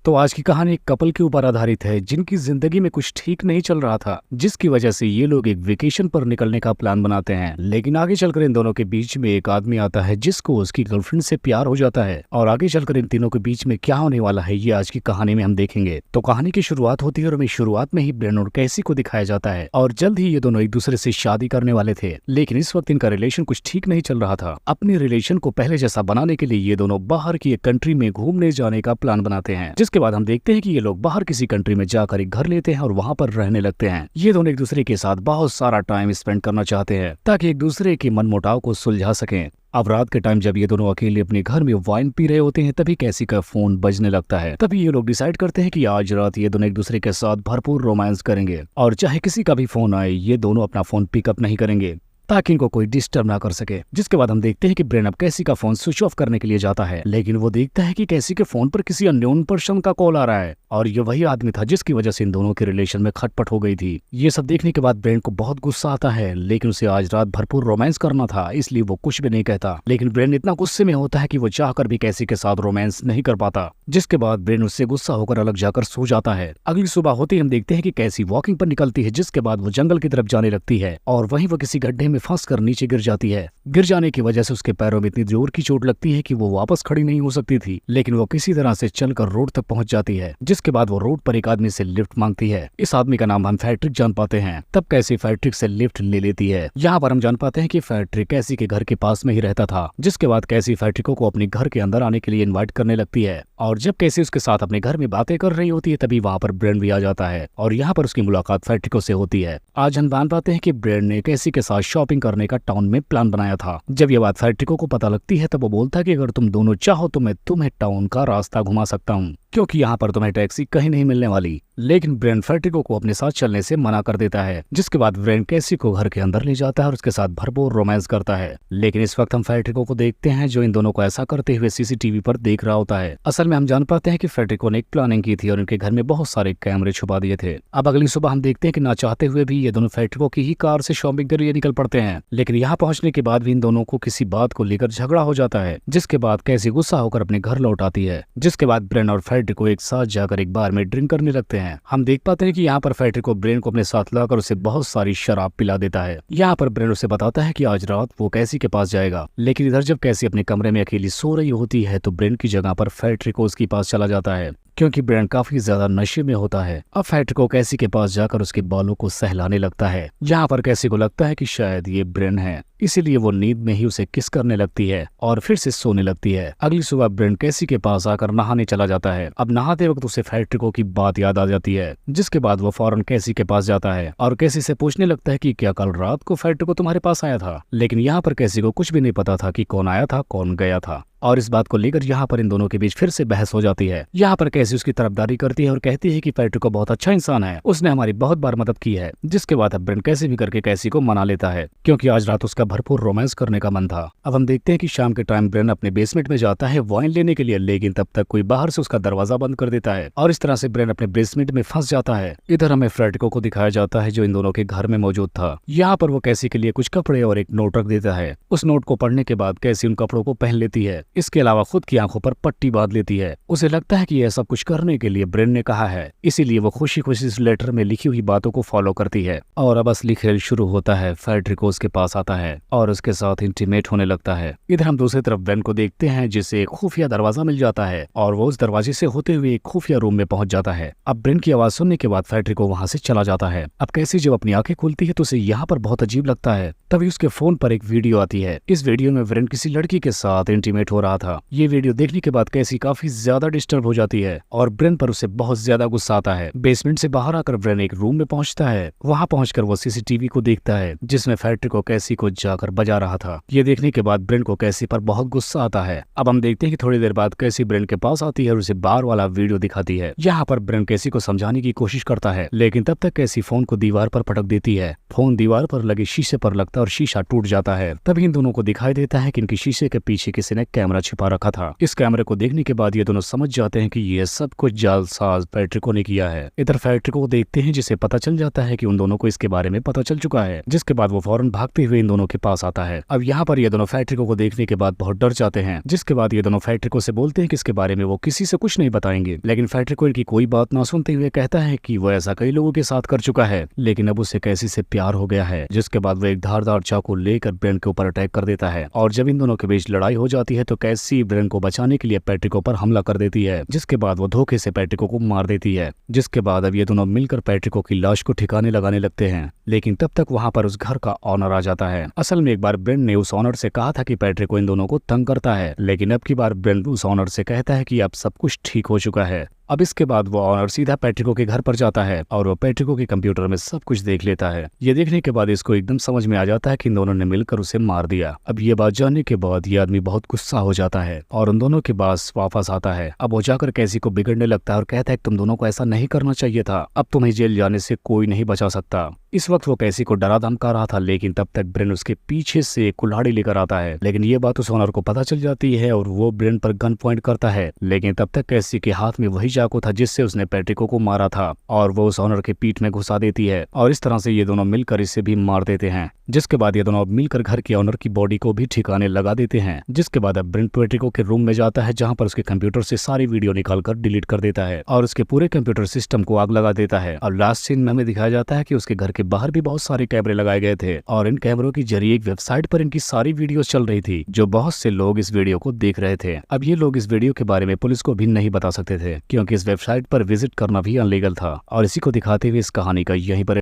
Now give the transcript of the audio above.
तो आज की कहानी एक कपल के ऊपर आधारित है जिनकी जिंदगी में कुछ ठीक नहीं चल रहा था, जिसकी वजह से ये लोग एक वेकेशन पर निकलने का प्लान बनाते हैं। लेकिन आगे चलकर इन दोनों के बीच में एक आदमी आता है जिसको उसकी गर्लफ्रेंड से प्यार हो जाता है, और आगे चलकर इन तीनों के बीच में क्या होने वाला है ये आज की कहानी में हम देखेंगे। तो कहानी की शुरुआत होती है और हमें शुरुआत में ही ब्रेन और कैसी को दिखाया जाता है, और जल्द ही ये दोनों एक दूसरे से शादी करने वाले थे। लेकिन इस वक्त इनका रिलेशन कुछ ठीक नहीं चल रहा था। अपने रिलेशन को पहले जैसा बनाने के लिए ये दोनों बाहर की एक कंट्री में घूमने जाने का प्लान बनाते हैं, जिसके बाद हम देखते हैं कि ये लोग बाहर किसी कंट्री में जाकर एक घर लेते हैं और वहाँ पर रहने लगते हैं। ये दोनों एक दूसरे के साथ बहुत सारा टाइम स्पेंड करना चाहते हैं ताकि एक दूसरे के मनमुटाव को सुलझा सकें। अब रात के टाइम जब ये दोनों अकेले अपने घर में वाइन पी रहे होते हैं तभी कैसी का फोन बजने लगता है। तभी ये लोग डिसाइड करते हैं कि आज रात ये दोनों एक दूसरे के साथ भरपूर रोमांस करेंगे, और चाहे किसी का भी फोन आए ये दोनों अपना फोन पिकअप नहीं करेंगे ताकि इनको कोई डिस्टर्ब ना कर सके। जिसके बाद हम देखते हैं कि ब्रेन अब कैसी का फोन स्विच ऑफ करने के लिए जाता है, लेकिन वो देखता है कि कैसी के फोन पर किसी अननोन पर्सन का कॉल आ रहा है, और ये वही आदमी था जिसकी वजह से इन दोनों के रिलेशन में खटपट हो गई थी। ये सब देखने के बाद ब्रेन को बहुत गुस्सा आता है, लेकिन उसे आज रात भरपूर रोमांस करना था, इसलिए वो कुछ भी नहीं कहता। लेकिन ब्रेन इतना गुस्से में होता है कि वो चाहकर भी कैसी के साथ रोमांस नहीं कर पाता। जिसके बाद ब्रेन उससे गुस्सा होकर अलग जाकर सो जाता है। अगली सुबह होते ही हम देखते हैं कि कैसी वॉकिंग पर निकलती है, जिसके बाद वो जंगल की तरफ जाने लगती है, और वहीं वो किसी गड्ढे में फंसकर नीचे गिर जाती है। गिर जाने की वजह से उसके पैरों में इतनी जोर की चोट लगती है कि वो वापस खड़ी नहीं हो सकती थी, लेकिन वो किसी तरह से चलकर रोड तक पहुंच जाती है। जिसके बाद वो रोड पर एक आदमी से लिफ्ट मांगती है। इस आदमी का नाम हम फैट्रिक जान पाते हैं। तब कैसी फैट्रिक से लिफ्ट ले लेती है। यहाँ पर हम जान पाते हैं कि फैट्रिक कैसी के घर के पास में ही रहता था। जिसके बाद कैसी फैट्रिको को अपने घर के अंदर आने के लिए इन्वाइट करने लगती है, और जब कैसी उसके साथ अपने घर में बातें कर रही होती है तभी वहाँ पर ब्रेन भी आ जाता है, और यहाँ पर उसकी मुलाकात फैट्रिको से होती है। आज हम जान पाते हैं कि ब्रेन ने कैसी के साथ शॉपिंग करने का टाउन में प्लान बनाया था। जब ये बात फैट्रिको को पता लगती है तब वो बोलता है कि अगर तुम दोनों चाहो तो मैं तुम्हें टाउन का रास्ता घुमा सकता हूँ, क्योंकि यहाँ पर तुम्हें टैक्सी कहीं नहीं मिलने वाली। लेकिन ब्रेन फैट्रिको को अपने साथ चलने से मना कर देता है। जिसके बाद ब्रेन कैसी को घर के अंदर ले जाता है और उसके साथ भरपूर रोमांस करता है। लेकिन इस वक्त हम फैट्रिको को देखते हैं जो इन दोनों को ऐसा करते हुए सीसीटीवी पर देख रहा होता है। असल में हम जान पाते हैं कि फैट्रिको ने एक प्लानिंग की थी और उनके घर में बहुत सारे कैमरे छुपा दिए थे। अब अगली सुबह हम देखते हैं कि ना चाहते हुए भी ये दोनों फैट्रिको की ही कार से शॉपिंग के लिए निकल पड़ते हैं। लेकिन यहाँ पहुंचने के बाद भी इन दोनों को किसी बात को लेकर झगड़ा हो जाता है, जिसके बाद कैसी गुस्सा होकर अपने घर लौट आती है। जिसके बाद ब्रेन और फैट्रिको एक साथ जाकर एक बार में ड्रिंक करने लगते हैं। हम देख पाते हैं कि यहाँ पर फैट्रिको ब्रेन को अपने साथ लाकर उसे बहुत सारी शराब पिला देता है। यहाँ पर ब्रेन उसे बताता है कि आज रात वो कैसी के पास जाएगा, लेकिन इधर जब कैसी अपने कमरे में अकेली सो रही होती है तो ब्रेन की जगह पर फैट्रिको उसके पास चला जाता है, क्योंकि ब्रेन काफी ज्यादा नशे में होता है। अब फैट्रिको कैसी के पास जाकर उसके बालों को सहलाने लगता है। यहाँ पर कैसी को लगता है कि शायद ये ब्रेन है, इसीलिए वो नींद में ही उसे किस करने लगती है और फिर से सोने लगती है। अगली सुबह ब्रेन कैसी के पास आकर नहाने चला जाता है। अब नहाते वक्त उसे फैट्रिको की बात याद आ जाती है, जिसके बाद वो फौरन कैसी के पास जाता है और कैसी से पूछने लगता है कि क्या कल रात को फैट्रिको तुम्हारे पास आया था। लेकिन यहाँ पर कैसी को कुछ भी नहीं पता था कि कौन आया था कौन गया था, और इस बात को लेकर यहाँ पर इन दोनों के बीच फिर से बहस हो जाती है। यहाँ पर कैसी उसकी तरफदारी करती है और कहती है कि फैट्रिको बहुत अच्छा इंसान है, उसने हमारी बहुत बार मदद की है। जिसके बाद अब ब्रेन कैसे भी करके कैसी को मना लेता है, क्योंकि आज रात उसका भरपूर रोमांस करने का मन था। अब हम देखते हैं कि शाम के टाइम ब्रेन अपने बेसमेंट में जाता है वाइन लेने के लिए, लेकिन तब तक कोई बाहर से उसका दरवाजा बंद कर देता है, और इस तरह से ब्रेन अपने बेसमेंट में फंस जाता है। इधर हमें फैट्रिको को दिखाया जाता है जो इन दोनों के घर में मौजूद था। यहाँ पर वो कैसी के लिए कुछ कपड़े और एक नोट रख देता है। उस नोट को पढ़ने के बाद कैसी उन कपड़ों को पहन लेती है। इसके अलावा खुद की आंखों पर पट्टी बांध लेती है। उसे लगता है कि यह सब कुछ करने के लिए ब्रेन ने कहा है, इसीलिए वो खुशी खुशी इस लेटर में लिखी हुई बातों को फॉलो करती है। और अब असली खेल शुरू होता है। फैट्रिको उसके पास आता है और उसके साथ इंटीमेट होने लगता है। इधर हम दूसरी तरफ ब्रेन को देखते हैं जिसे एक खुफिया दरवाजा मिल जाता है, और वो उस दरवाजे से होते हुए एक खुफिया रूम में पहुंच जाता है। अब ब्रेन की आवाज सुनने के बाद फैट्रिको वहां से चला जाता है। अब कैसी जब अपनी आंखें खुलती है तो उसे यहाँ पर बहुत अजीब लगता है। तभी उसके फोन पर एक वीडियो आती है। इस वीडियो में ब्रेन किसी लड़की के साथ इंटीमेट हो रहा था। ये वीडियो देखने के बाद कैसी काफी ज्यादा डिस्टर्ब हो जाती है और ब्रेन पर उसे बहुत ज्यादा गुस्सा आता है। बेसमेंट से बाहर आकर ब्रेन एक रूम में पहुंचता है। वहां पहुंचकर वो सीसीटीवी को देखता है जिसमें फैट्रिको कैसी को जाकर बजा रहा था। ये देखने के बाद ब्रेन को कैसी पर बहुत गुस्सा आता है। अब हम देखते हैं कि थोड़ी देर बाद कैसी ब्रेन के पास आती है और उसे बार वाला वीडियो दिखाती है। यहाँ पर ब्रेन कैसी को समझाने की कोशिश करता है, लेकिन तब तक कैसी फोन को दीवार पर पटक देती है। फोन दीवार पर लगे शीशे पर लगता है और शीशा टूट जाता है। तभी इन दोनों को दिखाई देता है कि इनकी शीशे के पीछे किसी ने कैमरा छिपा रखा था। इस कैमरे को देखने के बाद ये दोनों समझ जाते हैं कि ये सब कुछ जालसाज फैट्रिको ने किया है। इधर फैट्रिको को देखते हैं जिसे पता चल जाता है कि उन दोनों को इसके बारे में पता चल चुका है। जिसके बाद वो फौरन भागते हुए इन दोनों के पास आता है। अब यहाँ पर ये दोनों फैक्ट्रिको को देखने के बाद बहुत डर जाते हैं, जिसके बाद ये दोनों फैक्ट्रिको से बोलते हैं कि इसके बारे में वो किसी से कुछ नहीं बताएंगे। लेकिन फैक्ट्रिको इनकी कोई बात ना सुनते हुए कहता है कि वो ऐसा कई लोगों के साथ कर चुका है, लेकिन अब उसे कैसी से प्यार हो गया है। जिसके बाद वो एक धारदार चाकू लेकर ब्रेन के ऊपर अटैक कर देता है और जब इन दोनों के बीच लड़ाई हो जाती है तो कैसी ब्रेन को बचाने के लिए पैट्रिको पर हमला कर देती है, जिसके बाद वो धोखे से पैट्रिको को मार देती है। जिसके बाद अब ये दोनों मिलकर पैट्रिको की लाश को ठिकाने लगाने लगते हैं, लेकिन तब तक वहाँ पर उस घर का ऑनर आ जाता है। असल में एक बार ब्रेन ने उस ऑनर से कहा था कि पैट्रिको इन दोनों को तंग करता है, लेकिन अब की बार ब्रेन उस ऑनर से कहता है कि अब सब कुछ ठीक हो चुका है। अब इसके बाद वो ऑनर सीधा पैट्रिको के घर पर जाता है और वो पैट्रिको के कंप्यूटर में सब कुछ देख लेता है। ये देखने के बाद इसको एकदम समझ में आ जाता है कि इन दोनों ने मिलकर उसे मार दिया। अब ये बात जानने के बाद ये आदमी बहुत गुस्सा हो जाता है और उन दोनों के पास वापस आता है। अब वो जाकर कैसी को बिगड़ने लगता है और कहता है तुम दोनों को ऐसा नहीं करना चाहिए था, अब तुम्हें जेल जाने से कोई नहीं बचा सकता। इस वक्त वो कैसी को डरा धमका रहा था, लेकिन तब तक ब्रेन उसके पीछे से कुल्हाड़ी लेकर आता है। लेकिन ये बात उस ऑनर को पता चल जाती है और वो ब्रेन पर गन पॉइंट करता है, लेकिन तब तक कैसी के हाथ में वही चाकू था जिससे उसने पैट्रिको को मारा था और वो उस ऑनर के पीठ में घुसा देती है और इस तरह से ये दोनों मिलकर इसे भी मार देते हैं। जिसके बाद ये दोनों अब मिलकर घर के ऑनर की बॉडी को भी ठिकाने लगा देते हैं। जिसके बाद अब ब्रेन पैट्रिको के रूम में जाता है, जहाँ पर उसके कंप्यूटर से सारी वीडियो निकालकर डिलीट कर देता है और उसके पूरे कंप्यूटर सिस्टम को आग लगा देता है। और लास्ट सीन में हमें दिखाया जाता है कि उसके घर के बाहर भी बहुत सारे कैमरे लगाए गए थे और इन कैमरों के जरिए एक वेबसाइट पर इनकी सारी वीडियो चल रही थी, जो बहुत से लोग इस वीडियो को देख रहे थे। अब ये लोग इस वीडियो के बारे में पुलिस को भी नहीं बता सकते थे, क्योंकि इस वेबसाइट पर विजिट करना भी अनलीगल था। और इसी को दिखाते हुए इस कहानी का यहीं पर